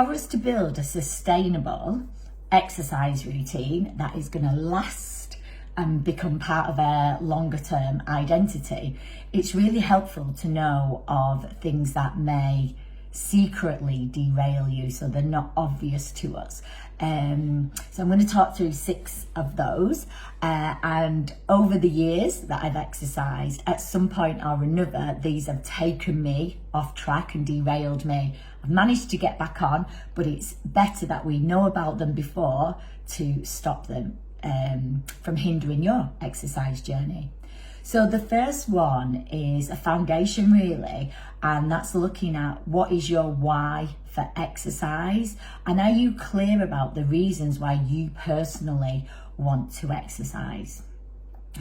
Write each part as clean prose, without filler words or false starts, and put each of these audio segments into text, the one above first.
for us to build a sustainable exercise routine that is going to last and become part of our longer term identity, it's really helpful to know of things that may secretly derail you so they're not obvious to us. So I'm going to talk through 6 of those, and over the years that I've exercised, at some point or another, these have taken me off track and derailed me. I've managed to get back on, but it's better that we know about them before to stop them from hindering your exercise journey. So the first one is a foundation really, and that's looking at what is your why for exercise, and are you clear about the reasons why you personally want to exercise?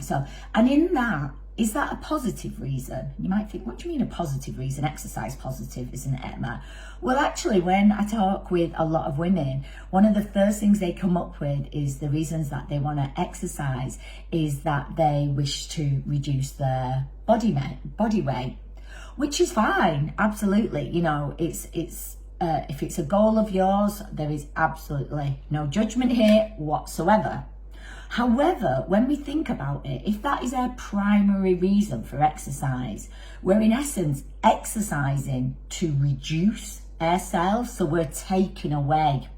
So, and in that, is that a positive reason? You might think, what do you mean a positive reason? Exercise positive, isn't it, Emma? Well, actually, when I talk with a lot of women, one of the first things they come up with is the reasons that they want to exercise is that they wish to reduce their body weight, which is fine, absolutely. You know, it's if it's a goal of yours, there is absolutely no judgment here whatsoever. However, when we think about it, if that is our primary reason for exercise, we're in essence exercising to reduce ourselves, so we're taking away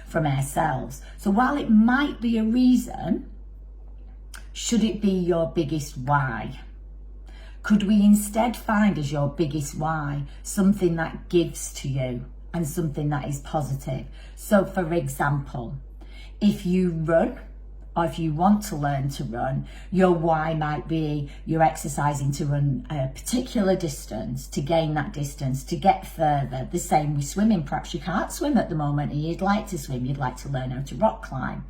from ourselves. So while it might be a reason, should it be your biggest why? Could we instead find as your biggest why something that gives to you and something that is positive? So for example, if you run, or if you want to learn to run, your why might be you're exercising to run a particular distance, to gain that distance, to get further. The same with swimming. Perhaps you can't swim at the moment and you'd like to swim, you'd like to learn how to rock climb.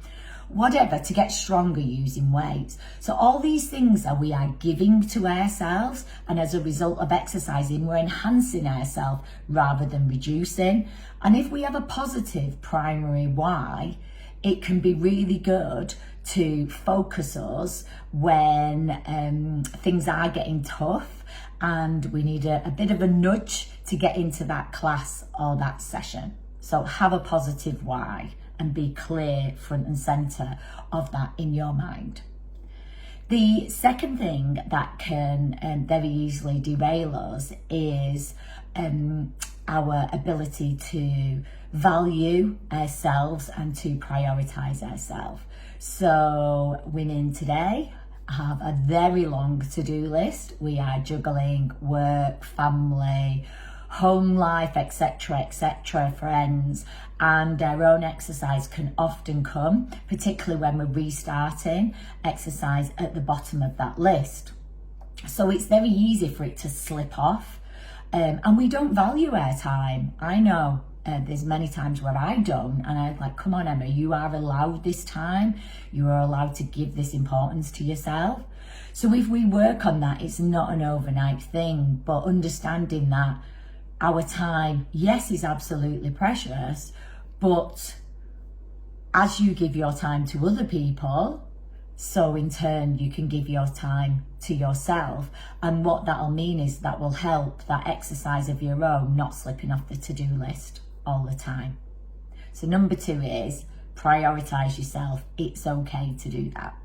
Whatever, to get stronger using weights. So all these things we are giving to ourselves, and as a result of exercising, we're enhancing ourselves rather than reducing. And if we have a positive primary why, it can be really good to focus us when things are getting tough and we need a bit of a nudge to get into that class or that session. So have a positive why and be clear front and center of that in your mind. The second thing that can very easily derail us is our ability to value ourselves and to prioritize ourselves. So women today have a very long to-do list. We are juggling work, family, home life, etc., friends, and our own exercise can often come, particularly when we're restarting, exercise at the bottom of that list. So it's very easy for it to slip off, and we don't value our time. I know there's many times where I don't, and I'm like, come on, Emma, you are allowed this time. You are allowed to give this importance to yourself. So if we work on that, it's not an overnight thing, but understanding that our time, yes, is absolutely precious, but as you give your time to other people, so in turn you can give your time to yourself. And what that'll mean is that will help that exercise of your own not slipping off the to-do list all the time. So number 2 is prioritize yourself. It's okay to do that.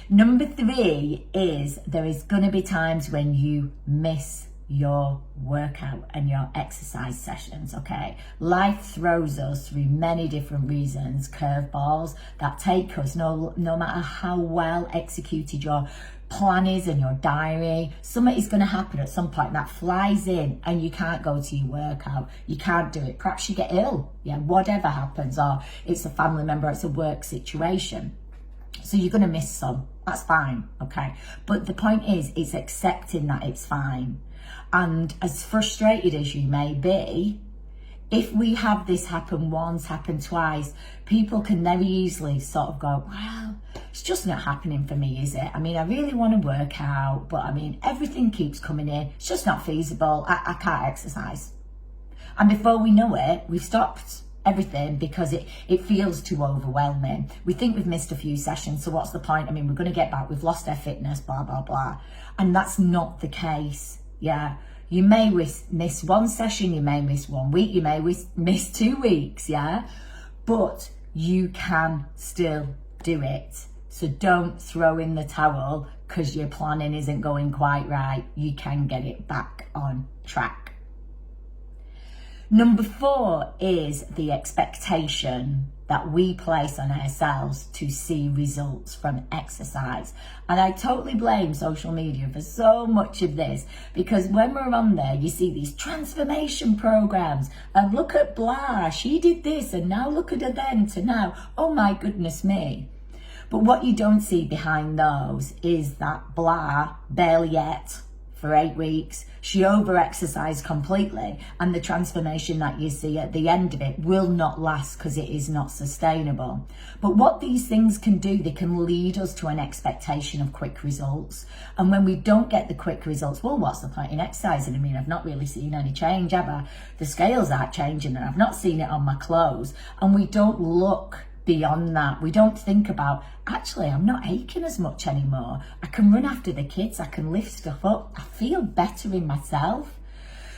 Number 3 is there is going to be times when you miss your workout and your exercise sessions, okay? Life throws us through many different reasons, curveballs that take us, no matter how well executed your plan is and your diary, something is going to happen at some point that flies in and you can't go to your workout, you can't do it. Perhaps you get ill, whatever happens, or it's a family member, it's a work situation. So you're going to miss some, that's fine, okay? But the point is, it's accepting that it's fine. And as frustrated as you may be, if we have this happen once, happen twice, people can very easily sort of go, well, it's just not happening for me, is it? I mean, I really want to work out, but I mean, everything keeps coming in. It's just not feasible. I can't exercise. And before we know it, we've stopped everything because it feels too overwhelming. We think we've missed a few sessions, so what's the point? I mean, we're going to get back, we've lost our fitness, blah, blah, blah. And that's not the case. Yeah, You may miss one session, you may miss 1 week, you may miss 2 weeks, yeah? But you can still do it. So don't throw in the towel because your planning isn't going quite right. You can get it back on track. Number 4 is the expectation that we place on ourselves to see results from exercise. And I totally blame social media for so much of this, because when we're on there, you see these transformation programs, and look at blah, she did this, and now look at her then to now, oh my goodness me. But what you don't see behind those is that blah barely ate for 8 weeks. She over-exercised completely, and the transformation that you see at the end of it will not last because it is not sustainable. But what these things can do, they can lead us to an expectation of quick results. And when we don't get the quick results, well, what's the point in exercising? I mean, I've not really seen any change, have I? The scales aren't changing, and I've not seen it on my clothes. And we don't look beyond that. We don't think about, actually, I'm not aching as much anymore. I can run after the kids. I can lift stuff up. I feel better in myself.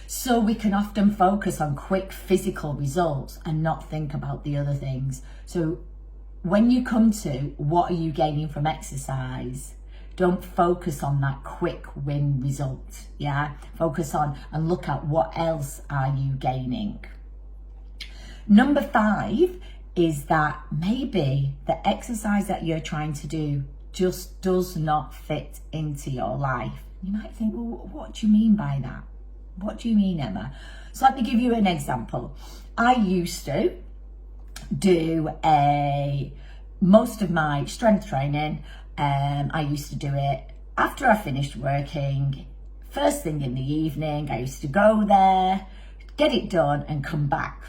So we can often focus on quick physical results and not think about the other things. So when you come to what are you gaining from exercise, don't focus on that quick win result. Yeah, focus on and look at what else are you gaining. Number 5 is that maybe the exercise that you're trying to do just does not fit into your life. You might think, well, what do you mean by that? What do you mean, Emma? So let me give you an example. I used to do most of my strength training. I used to do it after I finished working, first thing in the evening. I used to go there, get it done and come back.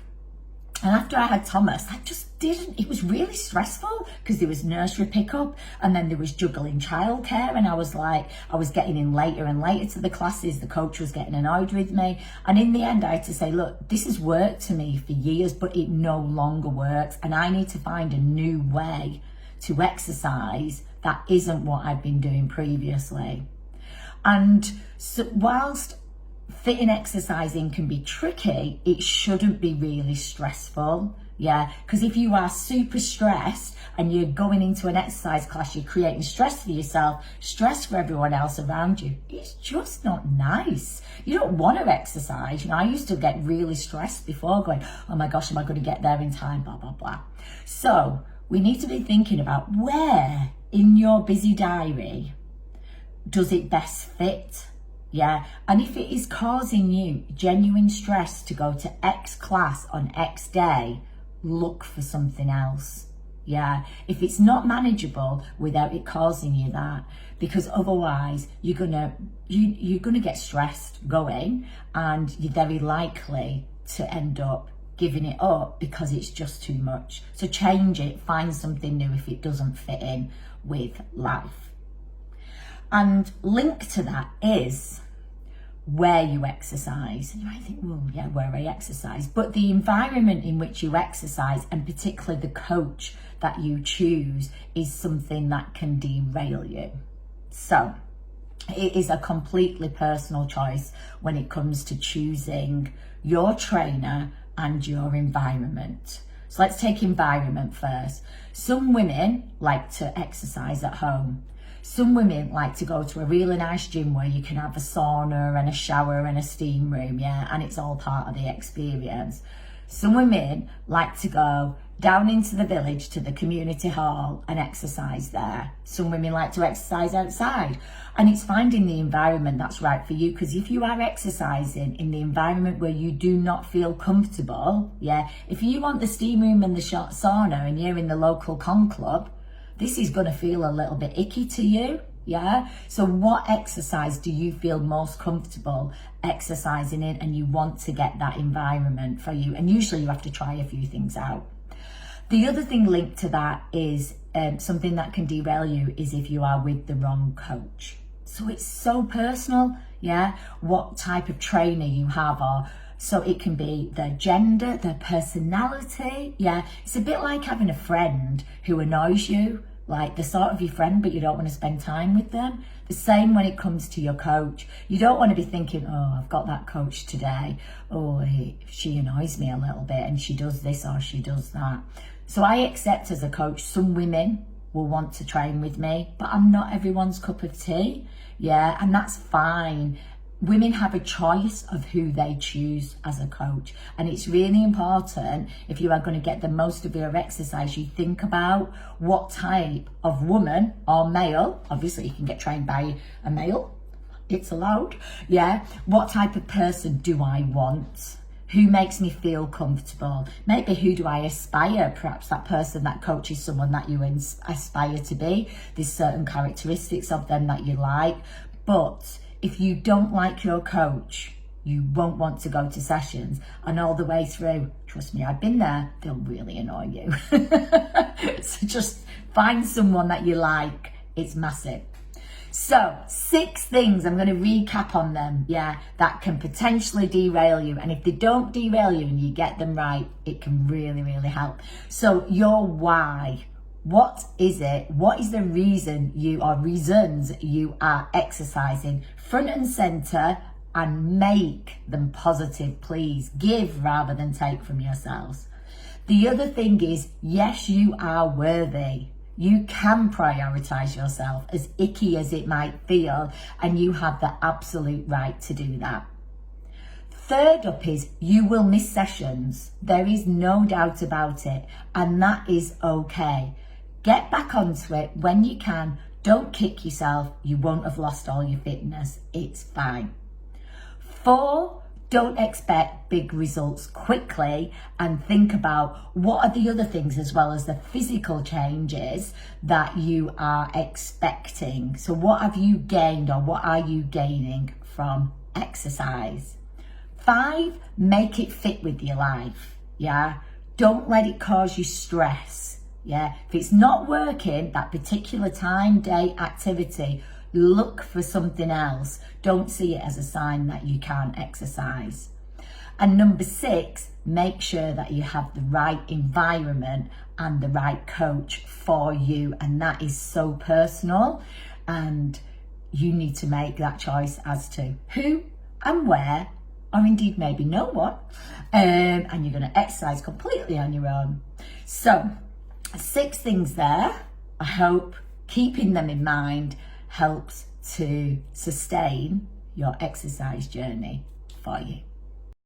And after I had Thomas, I just didn't, it was really stressful because there was nursery pickup and then there was juggling childcare, and I was getting in later and later to the classes. The coach was getting annoyed with me. And in the end, I had to say, look, this has worked to me for years, but it no longer works. And I need to find a new way to exercise that isn't what I've been doing previously. And so whilst fitting exercising can be tricky, it shouldn't be really stressful. Yeah, because if you are super stressed and you're going into an exercise class, you're creating stress for yourself, stress for everyone else around you. It's just not nice. You don't want to exercise. You know, I used to get really stressed before, going, oh my gosh, am I going to get there in time, blah, blah, blah. So we need to be thinking about where in your busy diary does it best fit. Yeah, and if it is causing you genuine stress to go to X class on X day, look for something else. Yeah, if it's not manageable without it causing you that, because otherwise you're gonna get stressed going, and you're very likely to end up giving it up because it's just too much. So change it, find something new if it doesn't fit in with life. And linked to that is where you exercise. You might think, well, yeah, where I exercise, but the environment in which you exercise, and particularly the coach that you choose, is something that can derail you. So it is a completely personal choice when it comes to choosing your trainer and your environment. So let's take environment first. Some women like to exercise at home. Some women like to go to a really nice gym where you can have a sauna and a shower and a steam room, yeah, and it's all part of the experience. Some women like to go down into the village to the community hall and exercise there. Some women like to exercise outside, and it's finding the environment that's right for you, because if you are exercising in the environment where you do not feel comfortable, yeah, if you want the steam room and the sauna and you're in the local con club, this is going to feel a little bit icky to you, yeah? So what exercise do you feel most comfortable exercising in, and you want to get that environment for you? And usually you have to try a few things out. The other thing linked to that is something that can derail you is if you are with the wrong coach. So it's so personal, yeah? What type of trainer you have, or so it can be their gender, their personality, yeah? It's a bit like having a friend who annoys you Like they're sort of your friend, but you don't want to spend time with them. The same when it comes to your coach. You don't want to be thinking, oh, I've got that coach today. Oh, she annoys me a little bit and she does this or she does that. So I accept as a coach, some women will want to train with me, but I'm not everyone's cup of tea. Yeah, and that's fine. Women have a choice of who they choose as a coach. And it's really important, if you are going to get the most of your exercise, you think about what type of woman or male, obviously you can get trained by a male, it's allowed, yeah. What type of person do I want? Who makes me feel comfortable? Maybe who do I aspire? Perhaps that person, that coach is someone that you aspire to be. There's certain characteristics of them that you like. But if you don't like your coach, you won't want to go to sessions. And all the way through, trust me, I've been there, they'll really annoy you. So just find someone that you like. It's massive. So 6 things, I'm going to recap on them, yeah, that can potentially derail you. And if they don't derail you and you get them right, it can really, really help. So your why. What is it? What is the reason reasons you are exercising? Front and center, and make them positive, please. Give rather than take from yourselves. The other thing is, yes, you are worthy. You can prioritize yourself, as icky as it might feel, and you have the absolute right to do that. Third up is, you will miss sessions. There is no doubt about it, and that is okay. Get back onto it when you can. Don't kick yourself. You won't have lost all your fitness. It's fine. 4, don't expect big results quickly, and think about what are the other things as well as the physical changes that you are expecting. So what have you gained or what are you gaining from exercise? 5, make it fit with your life. Yeah. Don't let it cause you stress. Yeah, if it's not working, that particular time, day, activity, look for something else. Don't see it as a sign that you can't exercise. And number 6, make sure that you have the right environment and the right coach for you. And that is so personal. And you need to make that choice as to who and where, or indeed maybe no one. And you're going to exercise completely on your own. So 6 things there. I hope keeping them in mind helps to sustain your exercise journey for you.